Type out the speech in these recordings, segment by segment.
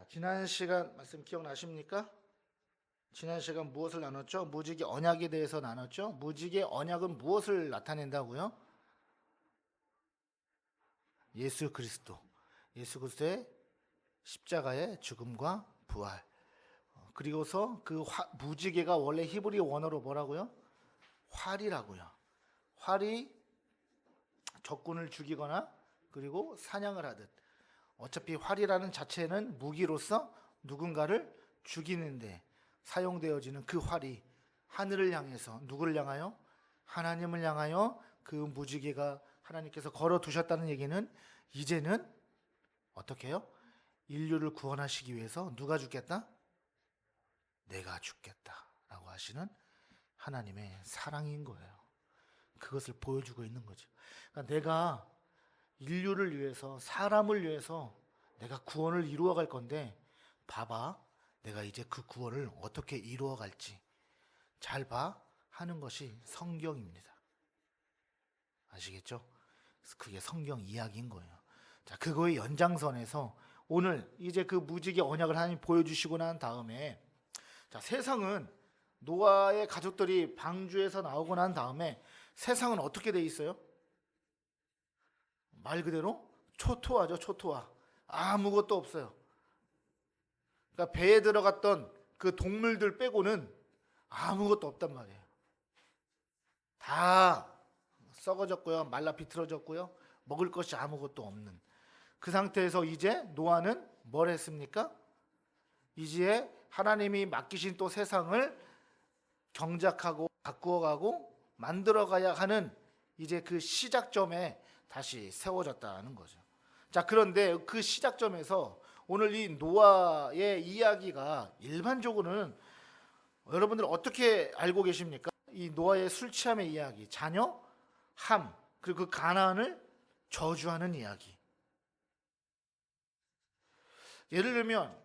지난 시간 말씀 기억나십니까? 지난 시간 무엇을 나눴죠? 무지개 언약에 대해서 나눴죠? 무지개 언약은 무엇을 나타낸다고요? 예수 그리스도. 예수 그리스도의 십자가의 죽음과 부활. 그리고서 그 무지개가 원래 히브리 원어로 뭐라고요? 활이라고요. 활이 적군을 죽이거나 그리고 사냥을 하듯. 어차피 활이라는 자체는 무기로서 누군가를 죽이는데 사용되어지는 그 활이 하늘을 향해서 누구를 향하여? 하나님을 향하여 그 무지개가 하나님께서 걸어두셨다는 얘기는 이제는 어떻게 해요? 인류를 구원하시기 위해서 누가 죽겠다? 내가 죽겠다라고 하시는 하나님의 사랑인 거예요. 그것을 보여주고 있는 거죠. 그러니까 내가 인류를 위해서 사람을 위해서 내가 구원을 이루어 갈 건데 봐봐, 내가 이제 그 구원을 어떻게 이루어 갈지 잘 봐 하는 것이 성경입니다. 아시겠죠? 그게 성경 이야기인 거예요. 자, 그거의 연장선에서 오늘 이제 그 무지개 언약을 하나님 보여주시고 난 다음에 자, 세상은 노아의 가족들이 방주에서 나오고 난 다음에 세상은 어떻게 돼 있어요? 말 그대로 초토화죠. 초토화. 아무것도 없어요. 그러니까 배에 들어갔던 그 동물들 빼고는 아무것도 없단 말이에요. 다 썩어졌고요. 말라 비틀어졌고요. 먹을 것이 아무것도 없는 그 상태에서 이제 노아는 뭘 했습니까? 이제 하나님이 맡기신 또 세상을 경작하고 바꾸어가고 만들어가야 하는 이제 그 시작점에 다시 세워졌다는 거죠. 자, 그런데 그 시작점에서 오늘 이 노아의 이야기가 일반적으로는 여러분들 어떻게 알고 계십니까? 이 노아의 술 취함의 이야기, 자녀, 함, 그리고 그 가나안을 저주하는 이야기. 예를 들면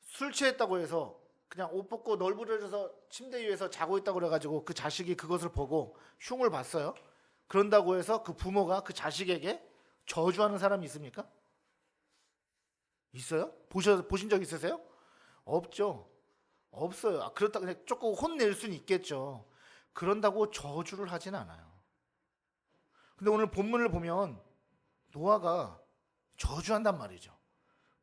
술 취했다고 해서 그냥 옷 벗고 널브러져서 침대 위에서 자고 있다고 그래가지고 그 자식이 그것을 보고 흉을 봤어요. 그런다고 해서 그 부모가 그 자식에게 저주하는 사람이 있습니까? 있어요? 보신 적 있으세요? 없죠. 없어요. 그렇다 그냥 조금 혼낼 수는 있겠죠. 그런다고 저주를 하진 않아요. 근데 오늘 본문을 보면 노아가 저주한단 말이죠.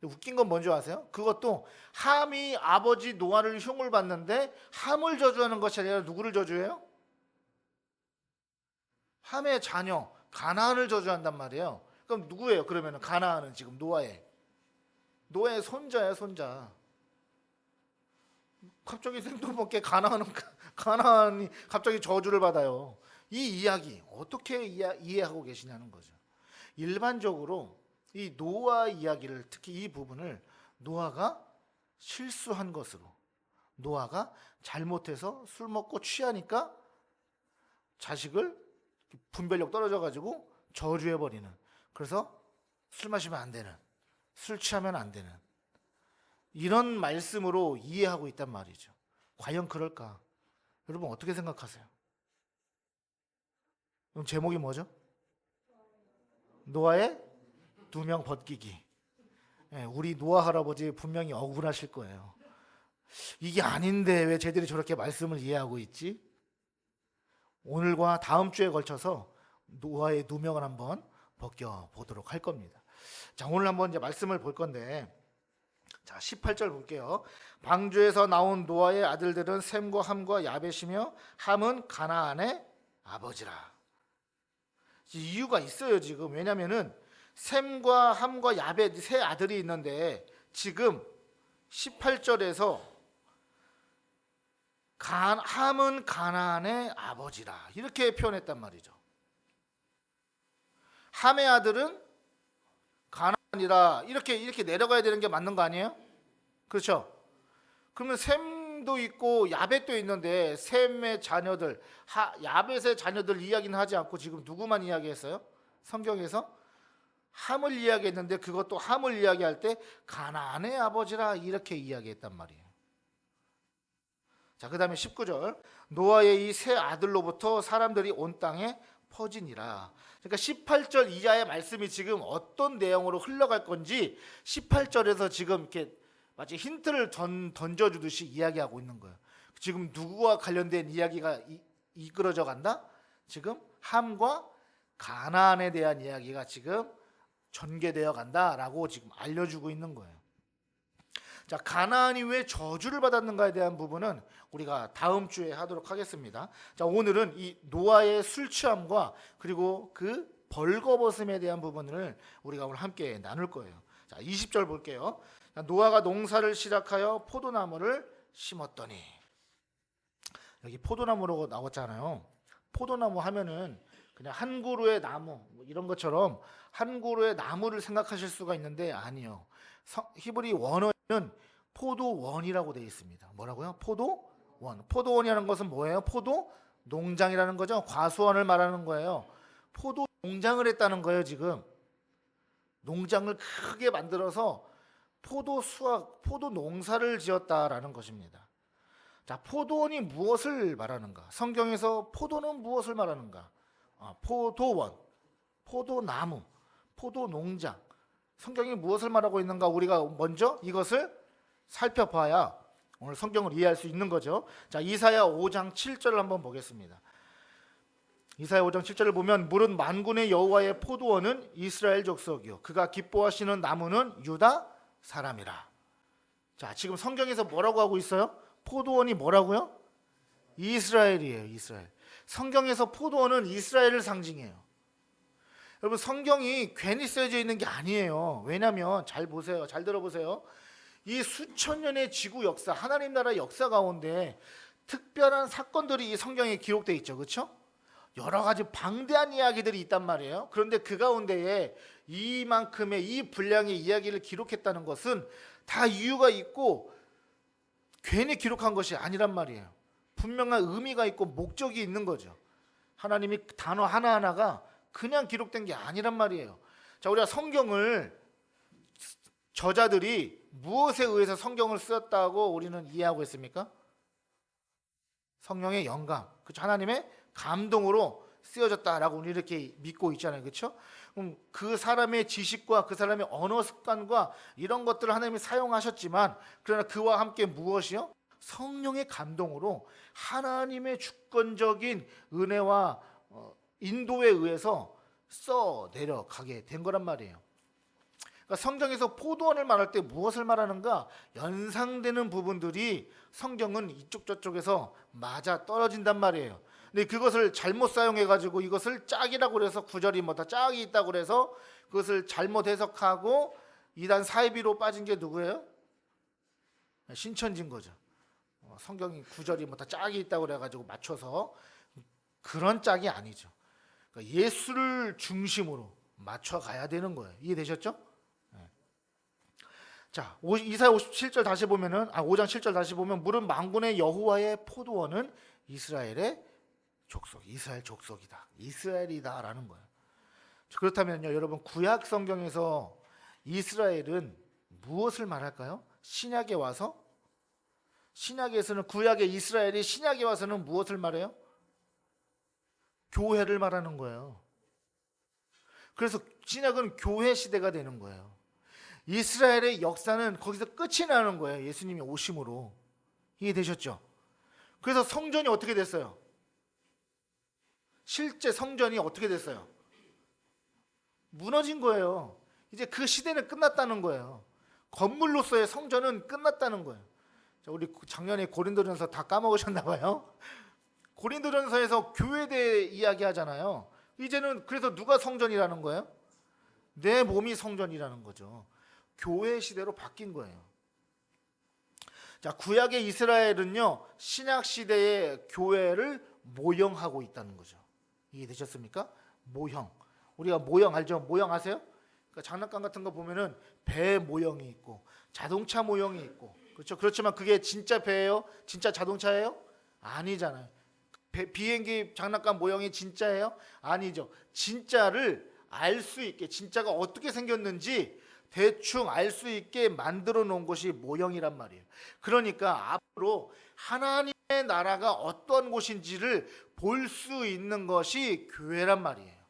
웃긴 건 뭔지 아세요? 그것도 함이 아버지 노아를 흉을 봤는데 함을 저주하는 것이 아니라 누구를 저주해요? 함의 자녀 가나안을 저주한단 말이에요. 그럼 누구예요? 그러면 가나안은 지금 노아의 손자예요. 손자. 갑자기 생뚱맞게 가나안이 갑자기 저주를 받아요. 이 이야기 어떻게 이해하고 계시냐는 거죠. 일반적으로 이 노아 이야기를 특히 이 부분을 노아가 실수한 것으로 노아가 잘못해서 술 먹고 취하니까 자식을 분별력 떨어져 가지고 저주해 버리는, 그래서 술 마시면 안 되는, 술 취하면 안 되는 이런 말씀으로 이해하고 있단 말이죠. 과연 그럴까? 여러분 어떻게 생각하세요? 그럼 제목이 뭐죠? 노아의 2명 벗기기. 우리 노아 할아버지 분명히 억울하실 거예요. 이게 아닌데 왜 쟤들이 저렇게 말씀을 이해하고 있지? 오늘과 다음 주에 걸쳐서 노아의 2명을 한번 벗겨보도록 할 겁니다. 자, 오늘 한번 이제 말씀을 볼 건데, 자, 18절 볼게요. 방주에서 나온 노아의 아들들은 셈과 함과 야벳이며 함은 가나안의 아버지라. 이유가 있어요 지금. 왜냐면은 셈과 함과 야벳 세 아들이 있는데 지금 18절에서 함은 가나안의 아버지라 이렇게 표현했단 말이죠. 함의 아들은 가나안이라 이렇게 내려가야 되는 게 맞는 거 아니에요? 그렇죠? 그러면 셈도 있고 야벳도 있는데 셈의 자녀들, 야벳의 자녀들 이야기는 하지 않고 지금 누구만 이야기했어요? 성경에서 함을 이야기했는데 그것도 함을 이야기할 때 가나안의 아버지라 이렇게 이야기했단 말이에요. 자, 그 다음에 19절 노아의 이 세 아들로부터 사람들이 온 땅에 퍼지니라. 그러니까 18절 이하의 말씀이 지금 어떤 내용으로 흘러갈 건지 18절에서 지금 이렇게 마치 힌트를 던져주듯이 이야기하고 있는 거예요. 지금 누구와 관련된 이야기가 이끌어져 간다? 지금 함과 가나안에 대한 이야기가 지금 전개되어 간다라고 지금 알려주고 있는 거예요. 자, 가나안이 왜 저주를 받았는가에 대한 부분은 우리가 다음 주에 하도록 하겠습니다. 자, 오늘은 이 노아의 술 취함과 그리고 그 벌거벗음에 대한 부분을 우리가 오늘 함께 나눌 거예요. 자, 20절 볼게요. 자, 노아가 농사를 시작하여 포도나무를 심었더니, 여기 포도나무라고 나왔잖아요. 포도나무 하면은 그냥 한 그루의 나무 뭐 이런 것처럼 한 그루의 나무를 생각하실 수가 있는데 아니요. 히브리 원어는 포도원이라고 되어 있습니다. 뭐라고요? 포도원. 포도원이라는 것은 뭐예요? 포도 농장이라는 거죠. 과수원을 말하는 거예요. 포도 농장을 했다는 거예요. 지금 농장을 크게 만들어서 포도 수확, 포도 농사를 지었다라는 것입니다. 자, 포도원이 무엇을 말하는가? 성경에서 포도는 무엇을 말하는가? 포도원, 포도나무, 포도농장. 성경이 무엇을 말하고 있는가? 우리가 먼저 이것을 살펴봐야 오늘 성경을 이해할 수 있는 거죠. 자, 이사야 5장 7절을 한번 보겠습니다. 이사야 5장 7절을 보면 물은 만군의 여호와의 포도원은 이스라엘 족속이요 그가 기뻐하시는 나무는 유다 사람이라. 자, 지금 성경에서 뭐라고 하고 있어요? 포도원이 뭐라고요? 이스라엘이에요. 이스라엘. 성경에서 포도원은 이스라엘을 상징해요. 여러분, 성경이 괜히 쓰여져 있는 게 아니에요. 왜냐하면 잘 보세요. 잘 들어보세요. 이 수천 년의 지구 역사, 하나님 나라 역사 가운데 특별한 사건들이 이 성경에 기록되어 있죠. 그렇죠? 여러 가지 방대한 이야기들이 있단 말이에요. 그런데 그 가운데에 이만큼의 이 분량의 이야기를 기록했다는 것은 다 이유가 있고 괜히 기록한 것이 아니란 말이에요. 분명한 의미가 있고 목적이 있는 거죠. 하나님이 단어 하나하나가 그냥 기록된 게 아니란 말이에요. 자, 우리가 성경을 저자들이 무엇에 의해서 성경을 쓰었다고 우리는 이해하고 있습니까? 성령의 영감, 그렇죠? 하나님의 감동으로 쓰여졌다라고 우리 이렇게 믿고 있잖아요, 그렇죠? 그 사람의 지식과 그 사람의 언어 습관과 이런 것들을 하나님이 사용하셨지만, 그러나 그와 함께 무엇이요? 성령의 감동으로 하나님의 주권적인 은혜와 인도에 의해서 써 내려가게 된 거란 말이에요. 그러니까 성경에서 포도원을 말할 때 무엇을 말하는가? 연상되는 부분들이 성경은 이쪽 저쪽에서 맞아 떨어진단 말이에요. 근데 그것을 잘못 사용해가지고 이것을 짝이라고 그래서 구절이 뭐다 짝이 있다고 그래서 그것을 잘못 해석하고 이단 사이비로 빠진 게 누구예요? 신천지인 거죠. 성경이 구절이 뭐다 짝이 있다고 그래가지고 맞춰서 그런 짝이 아니죠. 그러니까 예수를 중심으로 맞춰가야 되는 거예요. 이해되셨죠? 자, 이사야 57절 다시 보면은 5장 7절 다시 보면 물은 만군의 여호와의 포도원은 이스라엘의 족속, 이스라엘 족속이다. 이스라엘이다라는 거예요. 그렇다면요, 여러분 구약 성경에서 이스라엘은 무엇을 말할까요? 신약에 와서 신약에서는 구약의 이스라엘이 신약에 와서는 무엇을 말해요? 교회를 말하는 거예요. 그래서 신약은 교회 시대가 되는 거예요. 이스라엘의 역사는 거기서 끝이 나는 거예요. 예수님이 오심으로. 이해되셨죠? 그래서 성전이 어떻게 됐어요? 실제 성전이 어떻게 됐어요? 무너진 거예요. 이제 그 시대는 끝났다는 거예요. 건물로서의 성전은 끝났다는 거예요. 자, 우리 작년에 고린도전서 다 까먹으셨나 봐요. 고린도전서에서 교회에 대해 이야기하잖아요. 이제는 그래서 누가 성전이라는 거예요? 내 몸이 성전이라는 거죠. 교회 시대로 바뀐 거예요. 자, 구약의 이스라엘은요, 신약 시대의 교회를 모형하고 있다는 거죠. 이해되셨습니까? 모형. 우리가 모형 알죠? 모형 아세요? 그러니까 장난감 같은 거 보면은 배 모형이 있고 자동차 모형이 있고, 그렇죠? 그렇지만 그게 진짜 배예요? 진짜 자동차예요? 아니잖아요. 비행기 장난감 모형이 진짜예요? 아니죠. 진짜를 알 수 있게, 진짜가 어떻게 생겼는지 대충 알 수 있게 만들어 놓은 것이 모형이란 말이에요. 그러니까 앞으로 하나님의 하나님의 나라가 어떤 곳인지를 볼 수 있는 것이 교회란 말이에요.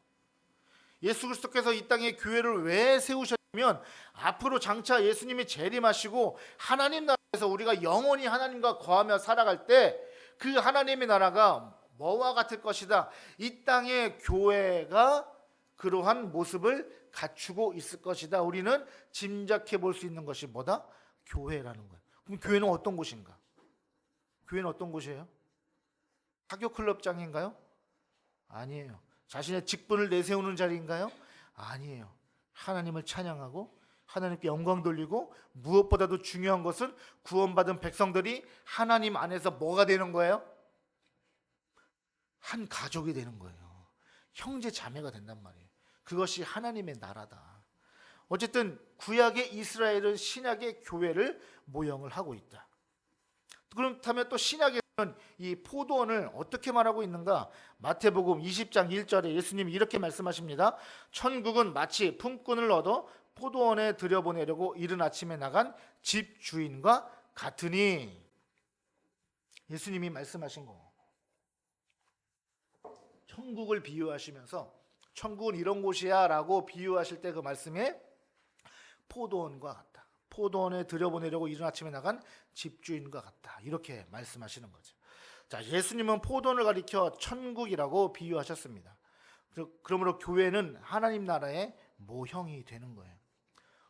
예수 그리스도께서 이 땅에 교회를 왜 세우셨냐면 앞으로 장차 예수님이 재림하시고 하나님 나라에서 우리가 영원히 하나님과 거하며 살아갈 때 그 하나님의 나라가 뭐와 같을 것이다. 이 땅의 교회가 그러한 모습을 갖추고 있을 것이다. 우리는 짐작해 볼 수 있는 것이 뭐다? 교회라는 거예요. 그럼 교회는 어떤 곳인가? 교회는 어떤 곳이에요? 학교 클럽장인가요? 아니에요. 자신의 직분을 내세우는 자리인가요? 아니에요. 하나님을 찬양하고 하나님께 영광 돌리고 무엇보다도 중요한 것은 구원받은 백성들이 하나님 안에서 뭐가 되는 거예요? 한 가족이 되는 거예요. 형제 자매가 된단 말이에요. 그것이 하나님의 나라다. 어쨌든 구약의 이스라엘은 신약의 교회를 모형을 하고 있다. 그렇다면 또 신약에는 이 포도원을 어떻게 말하고 있는가? 마태복음 20장 1절에 예수님이 이렇게 말씀하십니다. 천국은 마치 품꾼을 얻어 포도원에 들여보내려고 이른 아침에 나간 집 주인과 같으니. 예수님이 말씀하신 거. 천국을 비유하시면서 천국은 이런 곳이야 라고 비유하실 때 그 말씀에 포도원과 같다. 포도원에 들여보내려고 이른 아침에 나간 집주인과 같다. 이렇게 말씀하시는 거죠. 자, 예수님은 포도원을 가리켜 천국이라고 비유하셨습니다. 그러므로 교회는 하나님 나라의 모형이 되는 거예요.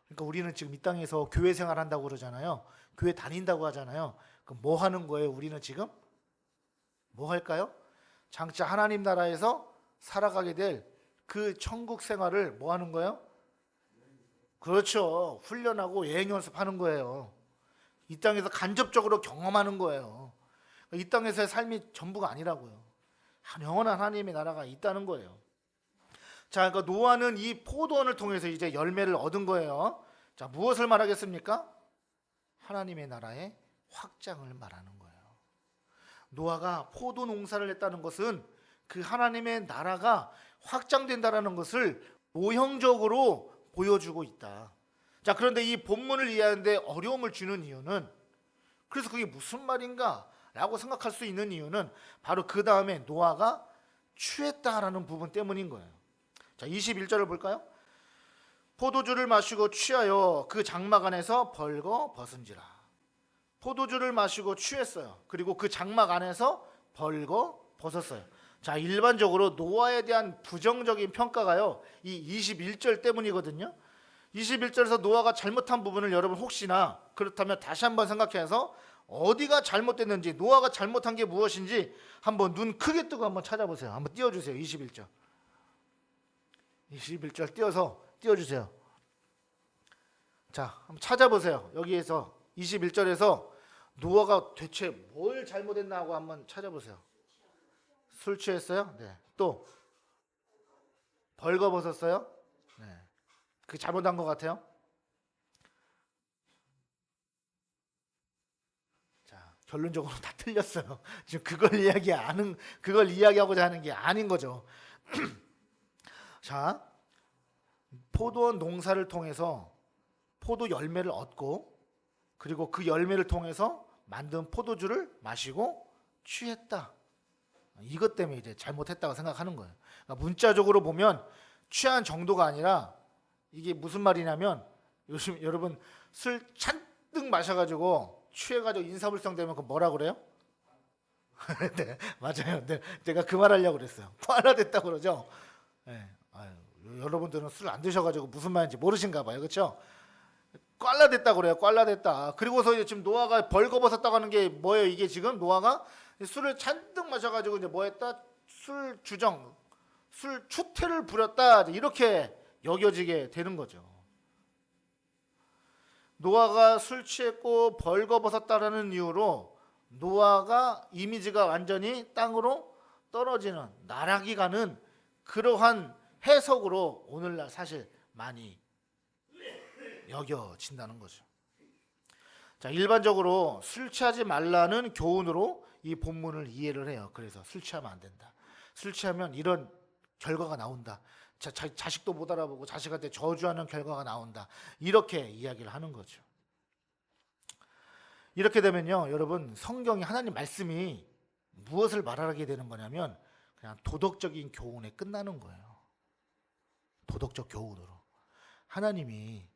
그러니까 우리는 지금 이 땅에서 교회 생활한다고 그러잖아요. 교회 다닌다고 하잖아요. 그럼 뭐 하는 거예요? 우리는 지금 뭐 할까요? 장차 하나님 나라에서 살아가게 될 그 천국 생활을 뭐 하는 거예요? 그렇죠. 훈련하고 여행 연습하는 거예요. 이 땅에서 간접적으로 경험하는 거예요. 이 땅에서의 삶이 전부가 아니라고요. 영원한 하나님의 나라가 있다는 거예요. 자, 그러니까 노아는 이 포도원을 통해서 이제 열매를 얻은 거예요. 자, 무엇을 말하겠습니까? 하나님의 나라의 확장을 말하는 거예요. 노아가 포도 농사를 했다는 것은 그 하나님의 나라가 확장된다라는 것을 모형적으로 보여주고 있다. 자, 그런데 이 본문을 이해하는데 어려움을 주는 이유는, 그래서 그게 무슨 말인가 라고 생각할 수 있는 이유는 바로 그 다음에 노아가 취했다라는 부분 때문인 거예요. 자, 21절을 볼까요? 포도주를 마시고 취하여 그 장막 안에서 벌거 벗은지라. 포도주를 마시고 취했어요. 그리고 그 장막 안에서 벌거 벗었어요. 자, 일반적으로 노아에 대한 부정적인 평가가요, 이 21절 때문이거든요. 21절에서 노아가 잘못한 부분을 여러분 혹시나 그렇다면 다시 한번 생각해서 어디가 잘못됐는지, 노아가 잘못한 게 무엇인지 한번 눈 크게 뜨고 한번 찾아보세요. 한번 띄워주세요. 21절 21절 띄워주세요. 자, 한번 찾아보세요. 여기에서 21절에서 노아가 대체 뭘 잘못했나 하고 한번 찾아보세요. 술 취했어요? 네. 또 벌거벗었어요? 네. 그 잘못한 것 같아요? 자, 결론적으로 다 틀렸어요. 지금 그걸 이야기하고자 하는 게 아닌 거죠. 자, 포도원 농사를 통해서 포도 열매를 얻고, 그리고 그 열매를 통해서 만든 포도주를 마시고 취했다. 이것 때문에 이제 잘못했다고 생각하는 거예요. 그러니까 문자적으로 보면 취한 정도가 아니라 이게 무슨 말이냐면, 요즘 여러분 술 잔뜩 마셔가지고 취해가지고 인사불성 되면 그 뭐라 그래요? 네, 맞아요. 네, 제가 그 말 하려고 그랬어요. 꽈라 됐다고 그러죠. 네, 여러분들은 술 안 드셔가지고 무슨 말인지 모르신가 봐요. 그렇죠? 꽈라 됐다고 그래요. 꽈라 됐다. 그리고서 이제 지금 노아가 벌거벗었다고 하는 게 뭐예요? 이게 지금 노아가 술을 잔뜩 마셔가지고 이제 뭐했다? 술 추태를 부렸다. 이렇게 여겨지게 되는 거죠. 노아가 술 취했고 벌거벗었다라는 이유로 노아가 이미지가 완전히 땅으로 떨어지는, 나락이 가는 그러한 해석으로 오늘날 사실 많이 여겨진다는 거죠. 자, 일반적으로 술 취하지 말라는 교훈으로 이 본문을 이해를 해요. 그래서 술 취하면 안 된다. 술 취하면 이런 결과가 나온다. 자식도 못 알아보고 자식한테 저주하는 결과가 나온다. 이렇게 이야기를 하는 거죠. 이렇게 되면요, 여러분, 성경이 하나님 말씀이 무엇을 말하게 되는 거냐면 그냥 도덕적인 교훈에 끝나는 거예요. 도덕적 교훈으로. 하나님이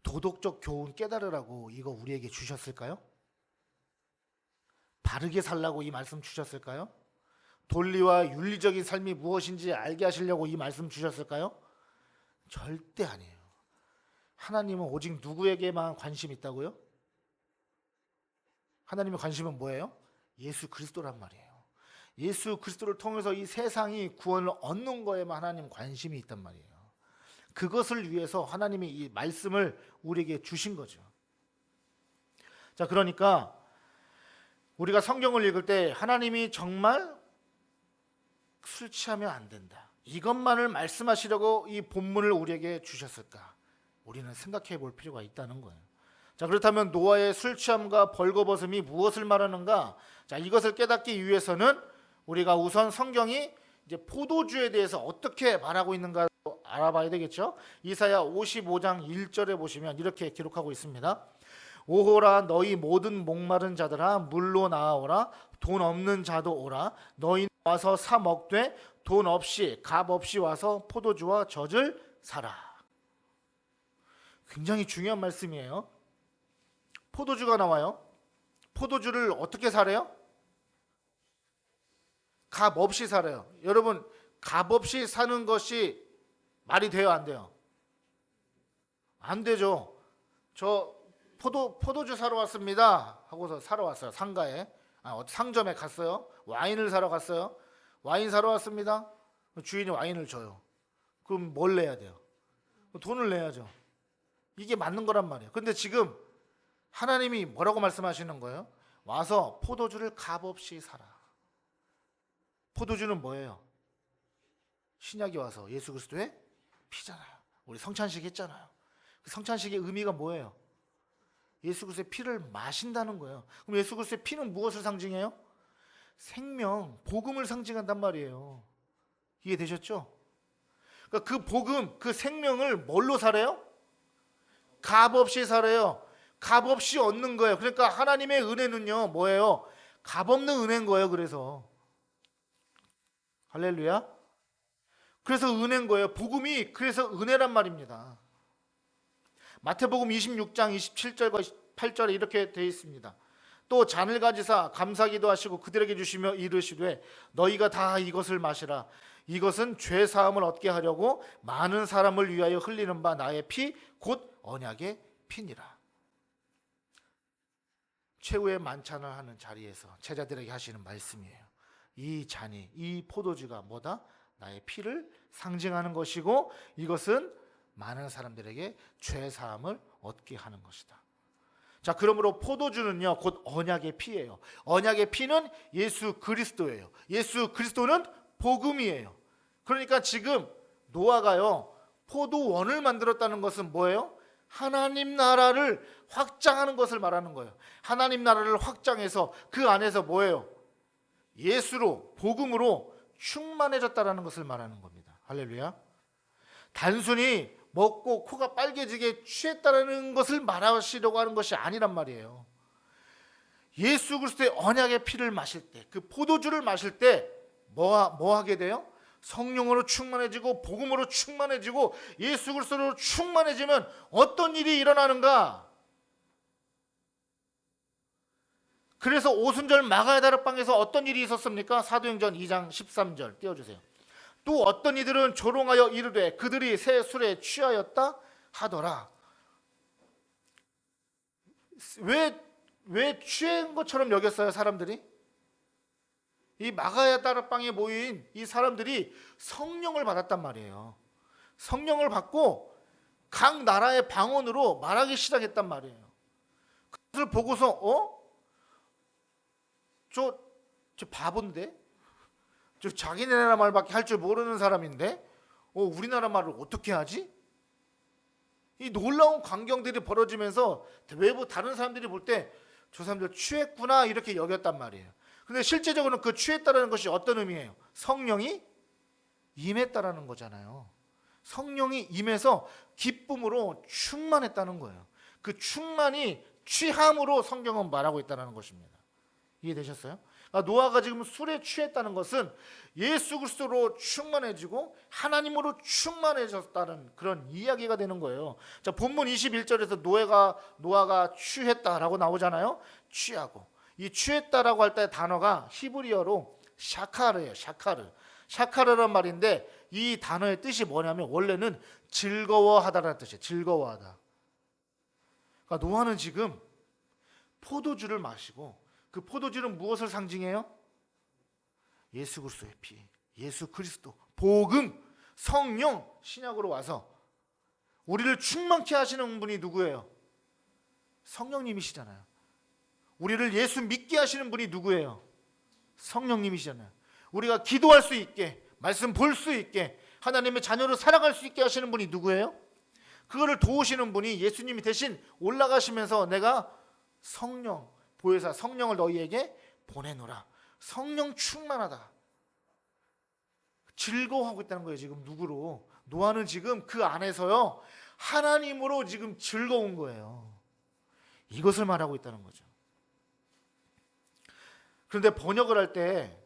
도덕적 교훈 깨달으라고 이거 우리에게 주셨을까요? 바르게 살라고 이 말씀 주셨을까요? 논리와 윤리적인 삶이 무엇인지 알게 하시려고 이 말씀 주셨을까요? 절대 아니에요. 하나님은 오직 누구에게만 관심이 있다고요? 하나님의 관심은 뭐예요? 예수 그리스도란 말이에요. 예수 그리스도를 통해서 이 세상이 구원을 얻는 거에만 하나님 관심이 있단 말이에요. 그것을 위해서 하나님이 이 말씀을 우리에게 주신 거죠. 자, 그러니까 우리가 성경을 읽을 때 하나님이 정말 술 취하면 안 된다, 이것만을 말씀하시려고 이 본문을 우리에게 주셨을까? 우리는 생각해 볼 필요가 있다는 거예요. 자, 그렇다면 노아의 술 취함과 벌거벗음이 무엇을 말하는가? 자, 이것을 깨닫기 위해서는 우리가 우선 성경이 이제 포도주에 대해서 어떻게 말하고 있는가 알아봐야 되겠죠. 이사야 55장 1절에 보시면 이렇게 기록하고 있습니다. 오호라, 너희 모든 목마른 자들아 물로 나아오라. 돈 없는 자도 오라. 너희 와서 사 먹되 돈 없이 값 없이 와서 포도주와 젖을 사라. 굉장히 중요한 말씀이에요. 포도주가 나와요. 포도주를 어떻게 사래요? 값 없이 살아요. 여러분, 값 없이 사는 것이 말이 돼요, 안 돼요? 안 되죠. 저 포도주 사러 왔습니다 하고서 사러 왔어요. 상가에, 상점에 갔어요. 와인을 사러 갔어요. 와인 사러 왔습니다. 주인이 와인을 줘요. 그럼 뭘 내야 돼요? 돈을 내야죠. 이게 맞는 거란 말이에요. 근데 지금 하나님이 뭐라고 말씀하시는 거예요? 와서 포도주를 값없이 사라. 포도주는 뭐예요? 신약이 와서 예수 그리스도의 피잖아요. 우리 성찬식 했잖아요. 그 성찬식의 의미가 뭐예요? 예수 그리스도의 피를 마신다는 거예요. 그럼 예수 그리스도의 피는 무엇을 상징해요? 생명, 복음을 상징한단 말이에요. 이해되셨죠? 그러니까 그 복음, 그 생명을 뭘로 살아요? 값없이 살아요. 값없이 얻는 거예요. 그러니까 하나님의 은혜는요, 뭐예요? 값없는 은혜인 거예요. 그래서 할렐루야. 그래서 은혜인 거예요. 복음이 그래서 은혜란 말입니다. 마태복음 26장 27절과 28절에 이렇게 되어 있습니다. 또 잔을 가지사 감사기도 하시고 그들에게 주시며 이르시되 너희가 다 이것을 마시라. 이것은 죄 사함을 얻게 하려고 많은 사람을 위하여 흘리는 바 나의 피 곧 언약의 피니라. 최후의 만찬을 하는 자리에서 제자들에게 하시는 말씀이에요. 이 잔이, 이 포도주가 뭐다? 나의 피를 상징하는 것이고 이것은 많은 사람들에게 죄 사함을 얻게 하는 것이다. 자, 그러므로 포도주는요 곧 언약의 피예요. 언약의 피는 예수 그리스도예요. 예수 그리스도는 복음이에요. 그러니까 지금 노아가요 포도원을 만들었다는 것은 뭐예요? 하나님 나라를 확장하는 것을 말하는 거예요. 하나님 나라를 확장해서 그 안에서 뭐예요? 예수로, 복음으로 충만해졌다라는 것을 말하는 겁니다. 할렐루야. 단순히 먹고 코가 빨개지게 취했다라는 것을 말하시려고 하는 것이 아니란 말이에요. 예수 그리스도의 언약의 피를 마실 때, 그 포도주를 마실 때 뭐 하게 돼요? 성령으로 충만해지고 복음으로 충만해지고 예수 그리스도로 충만해지면 어떤 일이 일어나는가? 그래서 오순절 마가야 다락방에서 어떤 일이 있었습니까? 사도행전 2장 13절 띄워주세요. 또 어떤 이들은 조롱하여 이르되 그들이 새 술에 취하였다 하더라. 왜 취한 것처럼 여겼어요, 사람들이? 이 마가야 다락방에 모인 이 사람들이 성령을 받았단 말이에요. 성령을 받고 각 나라의 방언으로 말하기 시작했단 말이에요. 그것을 보고서 저 바본데? 저 자기네 나라 말밖에 할 줄 모르는 사람인데 우리나라 말을 어떻게 하지? 이 놀라운 광경들이 벌어지면서 외부 다른 사람들이 볼 때 저 사람들 취했구나 이렇게 여겼단 말이에요. 근데 실제적으로는 그 취했다라는 것이 어떤 의미예요? 성령이 임했다라는 거잖아요. 성령이 임해서 기쁨으로 충만했다는 거예요. 그 충만이 취함으로 성경은 말하고 있다는 것입니다. 이해되셨어요? 그러니까 노아가 지금 술에 취했다는 것은 예수 그리스도로 충만해지고 하나님으로 충만해졌다는 그런 이야기가 되는 거예요. 자, 본문 21절에서 노아가 취했다라고 나오잖아요. 취하고. 이 취했다라고 할 때 단어가 히브리어로 샤카르예요. 샤카르란 말인데 이 단어의 뜻이 뭐냐면 원래는 즐거워하다라는 뜻이에요. 즐거워하다. 그러니까 노아는 지금 포도주를 마시고, 그 포도주는 무엇을 상징해요? 예수 그리스도의 피, 예수 그리스도, 복음, 성령, 신약으로 와서 우리를 충만케 하시는 분이 누구예요? 성령님이시잖아요. 우리를 예수 믿게 하시는 분이 누구예요? 성령님이시잖아요. 우리가 기도할 수 있게, 말씀 볼 수 있게, 하나님의 자녀로 살아갈 수 있게 하시는 분이 누구예요? 그거를 도우시는 분이 예수님이 대신 올라가시면서 내가 성령, 보혜사 성령을 너희에게 보내노라. 성령 충만하다. 즐거워하고 있다는 거예요. 지금 누구로? 노아는 지금 그 안에서요, 하나님으로 지금 즐거운 거예요. 이것을 말하고 있다는 거죠. 그런데 번역을 할 때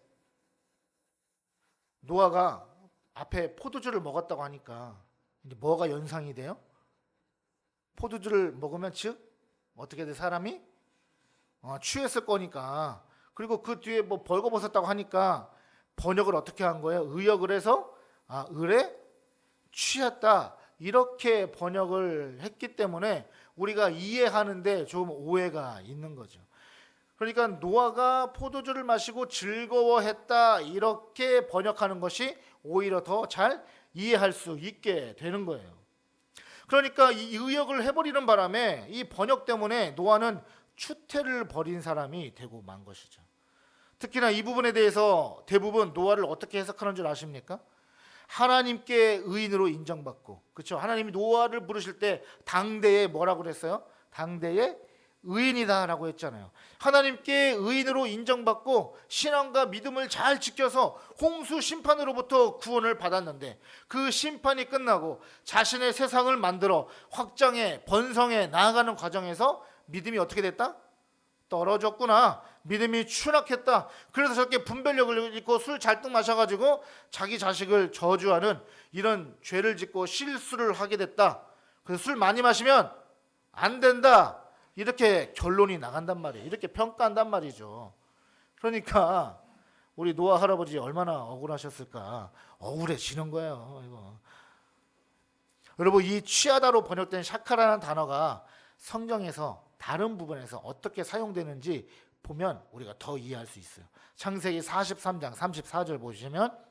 노아가 앞에 포도주를 먹었다고 하니까 이제 뭐가 연상이 돼요? 포도주를 먹으면 즉 어떻게 돼? 사람이 취했을 거니까. 그리고 그 뒤에 뭐 벌거벗었다고 하니까 번역을 어떻게 한 거예요? 의역을 해서 을에 취했다 이렇게 번역을 했기 때문에 우리가 이해하는데 좀 오해가 있는 거죠. 그러니까 노아가 포도주를 마시고 즐거워했다 이렇게 번역하는 것이 오히려 더 잘 이해할 수 있게 되는 거예요. 그러니까 이 의역을 해버리는 바람에 이 번역 때문에 노아는 추태를 벌인 사람이 되고 만 것이죠. 특히나 이 부분에 대해서 대부분 노아를 어떻게 해석하는 줄 아십니까? 하나님께 의인으로 인정받고, 그렇죠? 하나님이 노아를 부르실 때 당대에 뭐라고 그랬어요? 당대에 의인이다라고 했잖아요. 하나님께 의인으로 인정받고 신앙과 믿음을 잘 지켜서 홍수 심판으로부터 구원을 받았는데 그 심판이 끝나고 자신의 세상을 만들어 확장해 번성해 나아가는 과정에서 믿음이 어떻게 됐다? 떨어졌구나. 믿음이 추락했다. 그래서 저렇게 분별력을 잃고 술 잔뜩 마셔가지고 자기 자식을 저주하는 이런 죄를 짓고 실수를 하게 됐다. 그래서 술 많이 마시면 안 된다. 이렇게 결론이 나간단 말이에요. 이렇게 평가한단 말이죠. 그러니까 우리 노아 할아버지 얼마나 억울하셨을까. 억울해지는 거예요. 이거. 여러분, 이 취하다로 번역된 샤카라는 단어가 성경에서 다른 부분에서 어떻게 사용되는지 보면 우리가 더 이해할 수 있어요. 창세기 43장 34절 보시면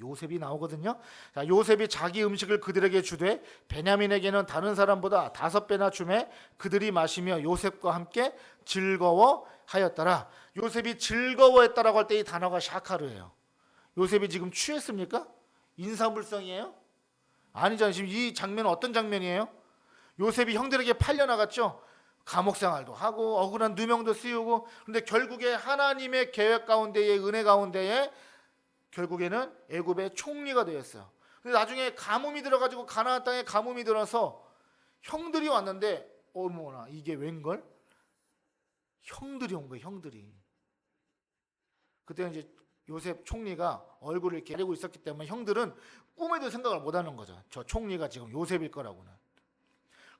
요셉이 나오거든요. 자, 요셉이 자기 음식을 그들에게 주되 베냐민에게는 다른 사람보다 5배나 주매 그들이 마시며 요셉과 함께 즐거워하였더라. 요셉이 즐거워했다라고 할 때 이 단어가 샤카르예요. 요셉이 지금 취했습니까? 인사불성이에요? 아니잖아요. 지금 이 장면은 어떤 장면이에요? 요셉이 형들에게 팔려나갔죠. 감옥 생활도 하고 억울한 누명도 씌우고, 그런데 결국에 하나님의 계획 가운데에, 은혜 가운데에 결국에는 애굽의 총리가 되었어요. 근데 나중에 가뭄이 들어가지고 가나안 땅에 가뭄이 들어서 형들이 왔는데 어머나 이게 웬걸? 형들이 온 거예요. 형들이. 그때 이제 요셉 총리가 얼굴을 이렇게 가리고 있었기 때문에 형들은 꿈에도 생각을 못하는 거죠. 저 총리가 지금 요셉일 거라고는.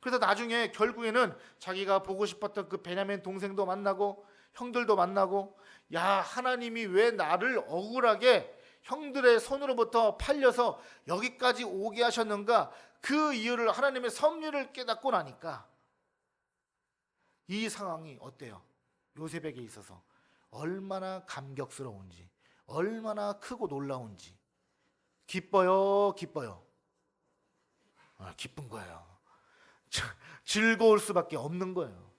그래서 나중에 결국에는 자기가 보고 싶었던 그 베냐민 동생도 만나고 형들도 만나고, 야, 하나님이 왜 나를 억울하게 형들의 손으로부터 팔려서 여기까지 오게 하셨는가, 그 이유를, 하나님의 섭리를 깨닫고 나니까 이 상황이 어때요? 요셉에게 있어서 얼마나 감격스러운지, 얼마나 크고 놀라운지. 기뻐요, 기뻐요? 기쁜 거예요. 즐거울 수밖에 없는 거예요.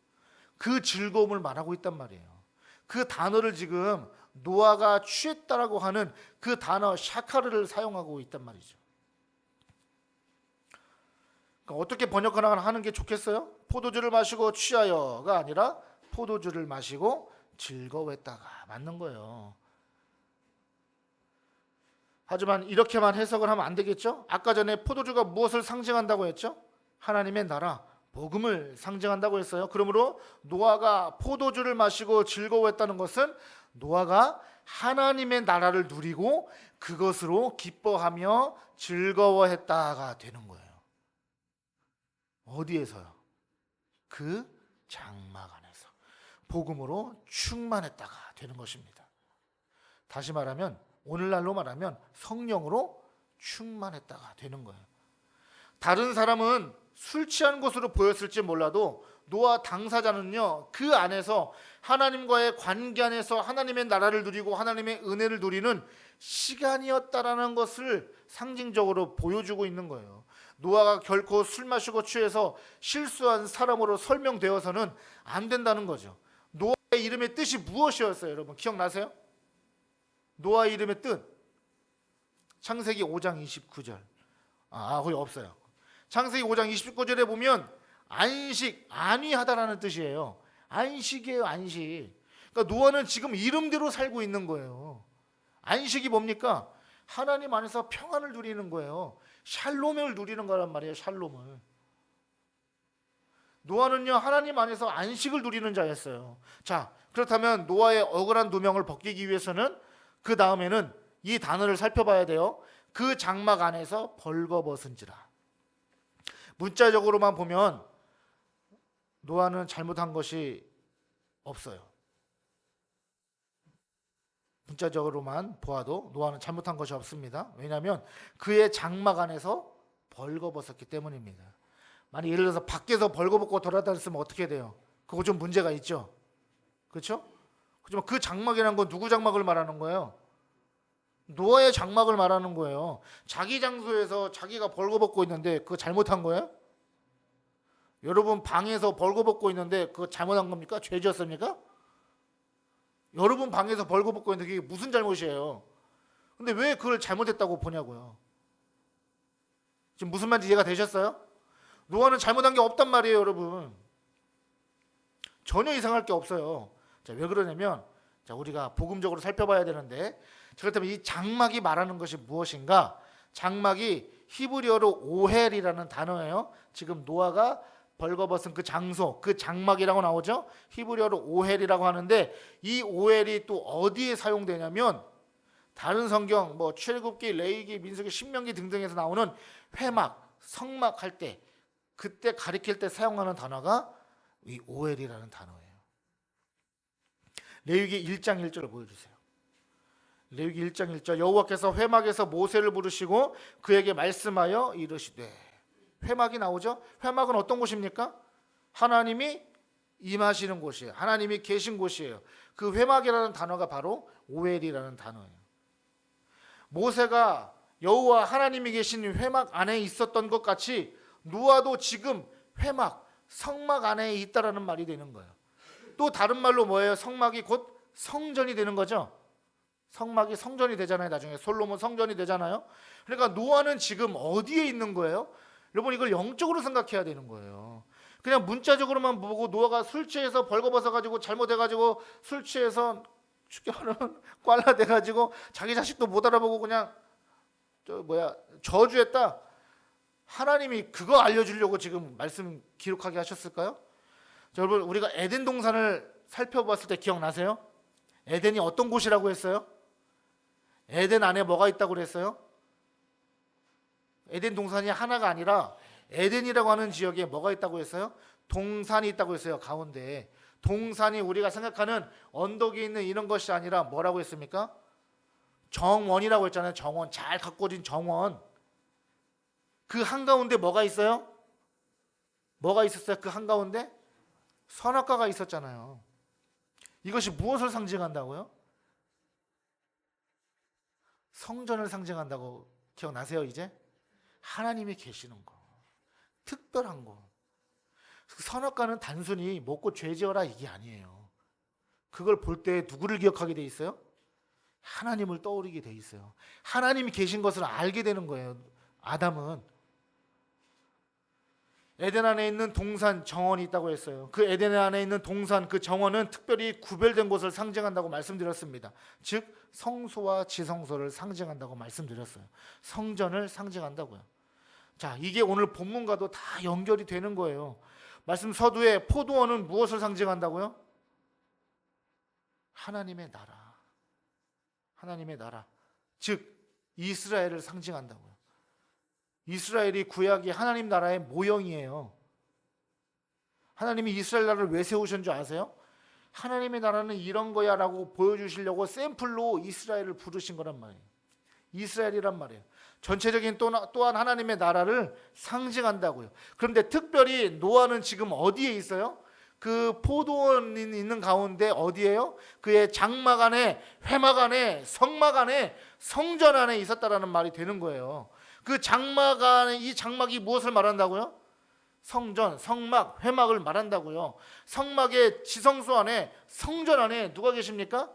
그 즐거움을 말하고 있단 말이에요. 그 단어를 지금 노아가 취했다라고 하는 그 단어 샤카르를 사용하고 있단 말이죠. 그러니까 어떻게 번역하는 게 좋겠어요? 포도주를 마시고 취하여가 아니라 포도주를 마시고 즐거워했다가 맞는 거예요. 하지만 이렇게만 해석을 하면 안 되겠죠? 아까 전에 포도주가 무엇을 상징한다고 했죠? 하나님의 나라, 복음을 상징한다고 했어요. 그러므로 노아가 포도주를 마시고 즐거워했다는 것은 노아가 하나님의 나라를 누리고 그것으로 기뻐하며 즐거워했다가 되는 거예요. 어디에서요? 그 장막 안에서 복음으로 충만했다가 되는 것입니다. 다시 말하면 오늘날로 말하면 성령으로 충만했다가 되는 거예요. 다른 사람은 술 취한 것으로 보였을지 몰라도 노아 당사자는요, 그 안에서 하나님과의 관계 안에서 하나님의 나라를 누리고 하나님의 은혜를 누리는 시간이었다라는 것을 상징적으로 보여주고 있는 거예요. 노아가 결코 술 마시고 취해서 실수한 사람으로 설명되어서는 안 된다는 거죠. 노아의 이름의 뜻이 무엇이었어요, 여러분? 기억나세요? 노아의 이름의 뜻. 창세기 5장 29절. 거기 없어요. 창세기 5장 29절에 보면 안식, 안위하다라는 뜻이에요. 안식이에요, 안식. 그러니까 노아는 지금 이름대로 살고 있는 거예요. 안식이 뭡니까? 하나님 안에서 평안을 누리는 거예요. 샬롬을 누리는 거란 말이에요, 샬롬을. 노아는요, 하나님 안에서 안식을 누리는 자였어요. 자, 그렇다면 노아의 억울한 누명을 벗기기 위해서는 그 다음에는 이 단어를 살펴봐야 돼요. 그 장막 안에서 벌거벗은지라. 문자적으로만 보면 노아는 잘못한 것이 없어요. 문자적으로만 보아도 노아는 잘못한 것이 없습니다. 왜냐하면 그의 장막 안에서 벌거벗었기 때문입니다. 만약 예를 들어서 밖에서 벌거벗고 돌아다녔으면 어떻게 돼요? 그거 좀 문제가 있죠. 그렇죠? 하지만 그 장막이라는 건 누구 장막을 말하는 거예요? 노아의 장막을 말하는 거예요. 자기 장소에서 자기가 벌거벗고 있는데 그거 잘못한 거예요? 여러분 방에서 벌거벗고 있는데 그거 잘못한 겁니까? 죄지었습니까? 여러분 방에서 벌거벗고 있는데 그게 무슨 잘못이에요? 근데 왜 그걸 잘못했다고 보냐고요. 지금 무슨 말인지 이해가 되셨어요? 노아는 잘못한 게 없단 말이에요, 여러분. 전혀 이상할 게 없어요. 자, 왜 그러냐면 자, 우리가 복음적으로 살펴봐야 되는데, 그렇다면 이 장막이 말하는 것이 무엇인가? 장막이 히브리어로 오헬이라는 단어예요. 지금 노아가 벌거벗은 그 장소, 그 장막이라고 나오죠. 히브리어로 오헬이라고 하는데 이 오헬이 또 어디에 사용되냐면 다른 성경 뭐 출애굽기, 레위기, 민수기, 신명기 등등에서 나오는 회막, 성막 할 때 그때 가리킬 때 사용하는 단어가 이 오헬이라는 단어예요. 레위기 1장 1절을 보여주세요. 레위기 1장 1절. 여호와께서 회막에서 모세를 부르시고 그에게 말씀하여 이르시되. 회막이 나오죠. 회막은 어떤 곳입니까? 하나님이 임하시는 곳이에요. 하나님이 계신 곳이에요. 그 회막이라는 단어가 바로 오엘이라는 단어예요. 모세가 여호와 하나님이 계신 회막 안에 있었던 것 같이 노아도 지금 회막, 성막 안에 있다라는 말이 되는 거예요. 또 다른 말로 뭐예요? 성막이 곧 성전이 되는 거죠. 성막이 성전이 되잖아요. 나중에 솔로몬 성전이 되잖아요. 그러니까 노아는 지금 어디에 있는 거예요? 여러분 이걸 영적으로 생각해야 되는 거예요. 그냥 문자적으로만 보고 노아가 술 취해서 벌거벗어가지고 잘못해가지고 술 취해서 축교는 꽐라돼가지고 자기 자식도 못 알아보고 그냥 저주했다. 하나님이 그거 알려주려고 지금 말씀 기록하게 하셨을까요? 자, 여러분 우리가 에덴 동산을 살펴봤을 때 기억나세요? 에덴이 어떤 곳이라고 했어요? 에덴 안에 뭐가 있다고 그랬어요? 에덴 동산이 하나가 아니라 에덴이라고 하는 지역에 뭐가 있다고 했어요? 동산이 있다고 했어요. 가운데 동산이 우리가 생각하는 언덕이 있는 이런 것이 아니라 뭐라고 했습니까? 정원이라고 했잖아요. 정원, 잘 가꿔진 정원. 그 한가운데 뭐가 있어요? 뭐가 있었어요? 그 한가운데? 선악과가 있었잖아요. 이것이 무엇을 상징한다고요? 성전을 상징한다고 기억나세요 이제? 하나님이 계시는 거, 특별한 거. 선악과는 단순히 먹고 죄지어라 이게 아니에요. 그걸 볼 때 누구를 기억하게 돼 있어요? 하나님을 떠오르게 돼 있어요. 하나님이 계신 것을 알게 되는 거예요. 아담은 에덴 안에 있는 동산 정원이 있다고 했어요. 그 에덴 안에 있는 동산 그 정원은 특별히 구별된 곳을 상징한다고 말씀드렸습니다. 즉 성소와 지성소를 상징한다고 말씀드렸어요. 성전을 상징한다고요. 자, 이게 오늘 본문과도 다 연결이 되는 거예요. 말씀 서두에 포도원은 무엇을 상징한다고요? 하나님의 나라. 하나님의 나라. 즉 이스라엘을 상징한다고요. 이스라엘이 구약이 하나님 나라의 모형이에요. 하나님이 이스라엘 나라를 왜 세우신 줄 아세요? 하나님의 나라는 이런 거야 라고 보여주시려고 샘플로 이스라엘을 부르신 거란 말이에요. 이스라엘이란 말이에요. 전체적인 또한 하나님의 나라를 상징한다고요. 그런데 특별히 노아는 지금 어디에 있어요? 그 포도원이 있는 가운데 어디예요? 그의 장막 안에, 회막 안에, 성막 안에, 성전 안에 있었다라는 말이 되는 거예요. 그 장막 안에, 이 장막이 무엇을 말한다고요? 성전, 성막, 회막을 말한다고요. 성막의 지성소 안에, 성전 안에 누가 계십니까?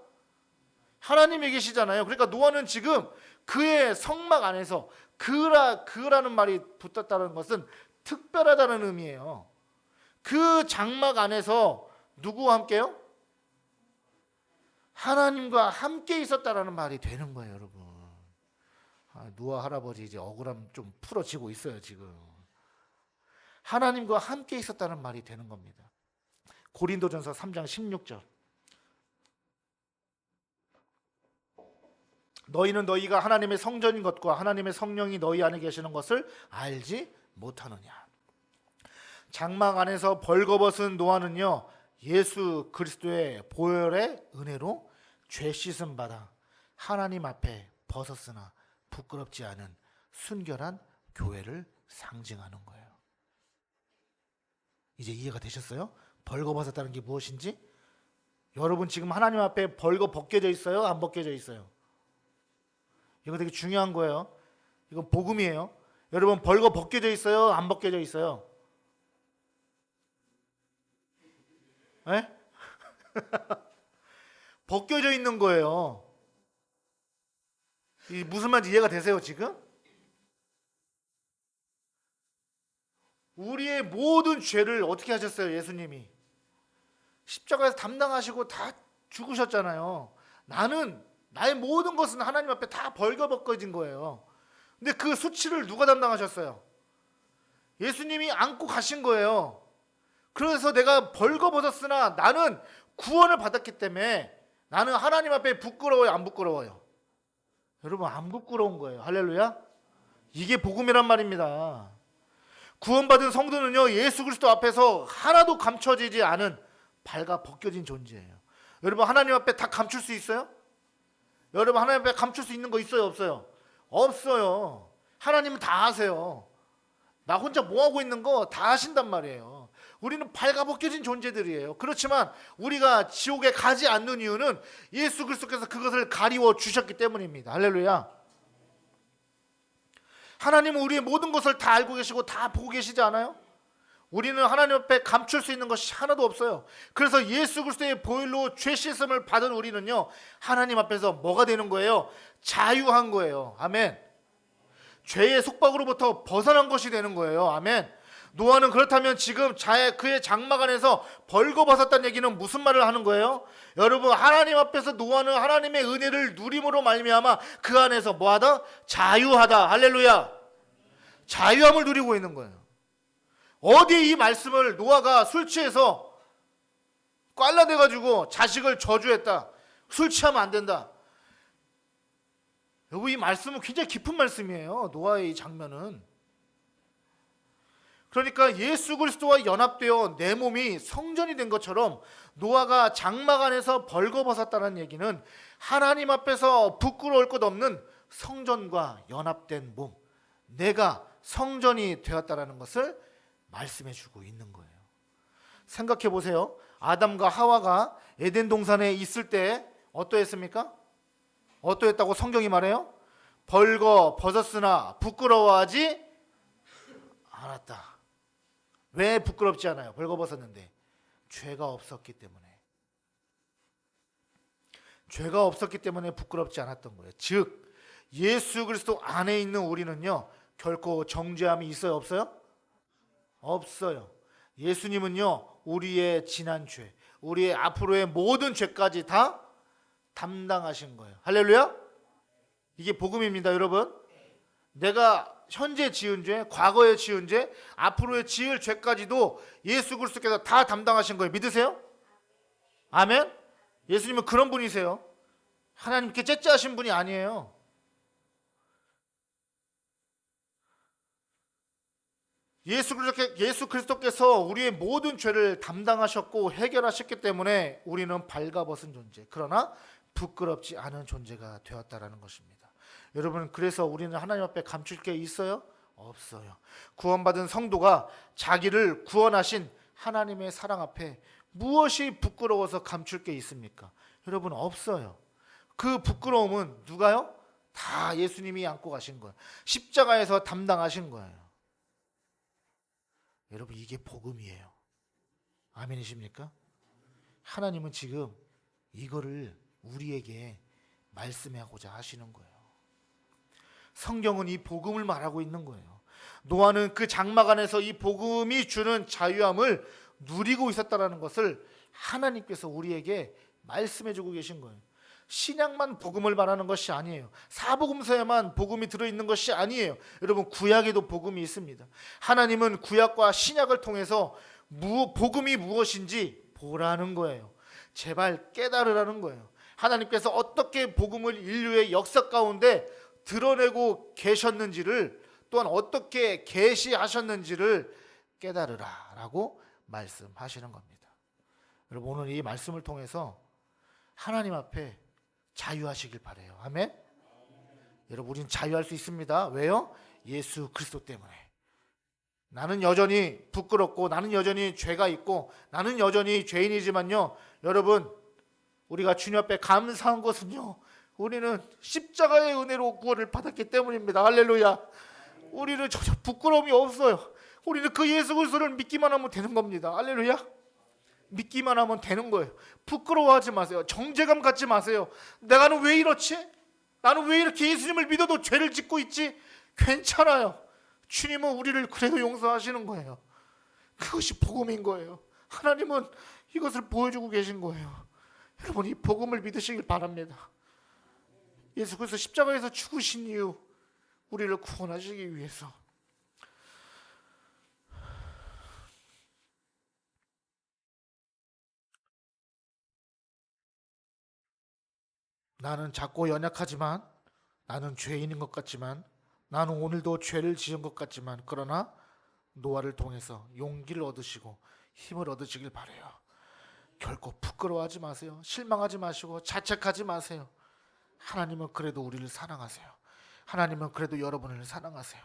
하나님이 계시잖아요. 그러니까 노아는 지금 그의 성막 안에서, 그라는 말이 붙었다는 것은 특별하다는 의미예요. 그 장막 안에서 누구와 함께요? 하나님과 함께 있었다라는 말이 되는 거예요, 여러분. 노아 할아버지 이제 억울함 좀 풀어지고 있어요, 지금. 하나님과 함께 있었다는 말이 되는 겁니다. 고린도전서 3장 16절. 너희는 너희가 하나님의 성전인 것과 하나님의 성령이 너희 안에 계시는 것을 알지 못하느냐. 장막 안에서 벌거벗은 노아는요, 예수 그리스도의 보혈의 은혜로 죄 씻음 받아 하나님 앞에 벗었으나 부끄럽지 않은 순결한 교회를 상징하는 거예요. 이제 이해가 되셨어요? 벌거벗었다는 게 무엇인지? 여러분 지금 하나님 앞에 벌거 벗겨져 있어요? 안 벗겨져 있어요? 이거 되게 중요한 거예요. 이건 복음이에요. 여러분 벌거 벗겨져 있어요? 안 벗겨져 있어요? 에? 벗겨져 있는 거예요. 이 무슨 말인지 이해가 되세요 지금? 우리의 모든 죄를 어떻게 하셨어요? 예수님이 십자가에서 담당하시고 다 죽으셨잖아요. 나의 모든 것은 하나님 앞에 다 벌거벗겨진 거예요. 근데 그 수치를 누가 담당하셨어요? 예수님이 안고 가신 거예요. 그래서 내가 벌거벗었으나 나는 구원을 받았기 때문에 나는 하나님 앞에 부끄러워요, 안 부끄러워요? 여러분 안 부끄러운 거예요. 할렐루야. 이게 복음이란 말입니다. 구원받은 성도는요, 예수 그리스도 앞에서 하나도 감춰지지 않은 발가 벗겨진 존재예요. 여러분 하나님 앞에 다 감출 수 있어요? 여러분 하나님 앞에 감출 수 있는 거 있어요, 없어요? 없어요. 하나님은 다 아세요. 나 혼자 뭐하고 있는 거 다 아신단 말이에요. 우리는 발가벗겨진 존재들이에요. 그렇지만 우리가 지옥에 가지 않는 이유는 예수 그리스도께서 그것을 가리워 주셨기 때문입니다. 할렐루야. 하나님은 우리의 모든 것을 다 알고 계시고 다 보고 계시지 않아요? 우리는 하나님 앞에 감출 수 있는 것이 하나도 없어요. 그래서 예수 그리스도의 보혈로 죄 씻음을 받은 우리는요, 하나님 앞에서 뭐가 되는 거예요? 자유한 거예요. 아멘. 죄의 속박으로부터 벗어난 것이 되는 거예요. 아멘. 노아는 그렇다면 지금 그의 장막 안에서 벌거벗었다는 얘기는 무슨 말을 하는 거예요? 여러분 하나님 앞에서 노아는 하나님의 은혜를 누림으로 말미암아 그 안에서 뭐하다? 자유하다. 할렐루야. 자유함을 누리고 있는 거예요. 어디에 이 말씀을 노아가 술 취해서 꽐라대가지고 자식을 저주했다, 술 취하면 안 된다. 여러분 이 말씀은 굉장히 깊은 말씀이에요. 노아의 이 장면은. 그러니까 예수 그리스도와 연합되어 내 몸이 성전이 된 것처럼 노아가 장막 안에서 벌거벗었다는 얘기는 하나님 앞에서 부끄러울 것 없는 성전과 연합된 몸, 내가 성전이 되었다는 것을 말씀해 주고 있는 거예요. 생각해 보세요. 아담과 하와가 에덴 동산에 있을 때 어떠했습니까? 어떠했다고 성경이 말해요? 벌거벗었으나 부끄러워하지 않았다. 왜 부끄럽지 않아요? 벌거벗었는데 죄가 없었기 때문에. 죄가 없었기 때문에 부끄럽지 않았던 거예요. 즉 예수 그리스도 안에 있는 우리는요, 결코 정죄함이 있어요, 없어요? 없어요. 예수님은요, 우리의 지난 죄, 우리의 앞으로의 모든 죄까지 다 담당하신 거예요. 할렐루야. 이게 복음입니다, 여러분. 내가 현재 지은 죄, 과거에 지은 죄, 앞으로의 지을 죄까지도 예수 그리스도께서 다 담당하신 거예요. 믿으세요? 아멘? 예수님은 그런 분이세요. 하나님께 째째하신 분이 아니에요. 예수 그리스도께서 우리의 모든 죄를 담당하셨고 해결하셨기 때문에 우리는 발가벗은 존재, 그러나 부끄럽지 않은 존재가 되었다라는 것입니다. 여러분, 그래서 우리는 하나님 앞에 감출 게 있어요? 없어요. 구원받은 성도가 자기를 구원하신 하나님의 사랑 앞에 무엇이 부끄러워서 감출 게 있습니까? 여러분, 없어요. 그 부끄러움은 누가요? 다 예수님이 안고 가신 거예요. 십자가에서 담당하신 거예요. 여러분, 이게 복음이에요. 아멘이십니까? 하나님은 지금 이거를 우리에게 말씀하고자 하시는 거예요. 성경은 이 복음을 말하고 있는 거예요. 노아는 그 장막 안에서 이 복음이 주는 자유함을 누리고 있었다는 것을 하나님께서 우리에게 말씀해주고 계신 거예요. 신약만 복음을 말하는 것이 아니에요. 사복음서에만 복음이 들어있는 것이 아니에요. 여러분, 구약에도 복음이 있습니다. 하나님은 구약과 신약을 통해서 복음이 무엇인지 보라는 거예요. 제발 깨달으라는 거예요. 하나님께서 어떻게 복음을 인류의 역사 가운데 드러내고 계셨는지를, 또한 어떻게 계시하셨는지를 깨달으라라고 말씀하시는 겁니다. 여러분, 오늘 이 말씀을 통해서 하나님 앞에 자유하시길 바라요. 아멘. 여러분, 우리는 자유할 수 있습니다. 왜요? 예수 그리스도 때문에. 나는 여전히 부끄럽고, 나는 여전히 죄가 있고, 나는 여전히 죄인이지만요, 여러분, 우리가 주님 앞에 감사한 것은요, 우리는 십자가의 은혜로 구원을 받았기 때문입니다. 할렐루야. 우리는 전혀 부끄러움이 없어요. 우리는 그 예수 그리스도를 믿기만 하면 되는 겁니다. 할렐루야. 믿기만 하면 되는 거예요. 부끄러워하지 마세요. 정죄감 갖지 마세요. 나는 왜 이렇지? 나는 왜 이렇게 예수님을 믿어도 죄를 짓고 있지? 괜찮아요. 주님은 우리를 그래도 용서하시는 거예요. 그것이 복음인 거예요. 하나님은 이것을 보여주고 계신 거예요. 여러분, 이 복음을 믿으시길 바랍니다. 예수 그리스도 십자가에서 죽으신 이유, 우리를 구원하시기 위해서. 나는 작고 연약하지만, 나는 죄인인 것 같지만, 나는 오늘도 죄를 지은 것 같지만, 그러나 노아를 통해서 용기를 얻으시고 힘을 얻으시길 바라요. 결코 부끄러워하지 마세요. 실망하지 마시고 자책하지 마세요. 하나님은 그래도 우리를 사랑하세요. 하나님은 그래도 여러분을 사랑하세요.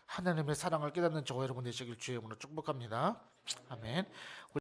하나님의 사랑을 깨닫는 저와 여러분 되시길 주의 이름으로 축복합니다. 아멘.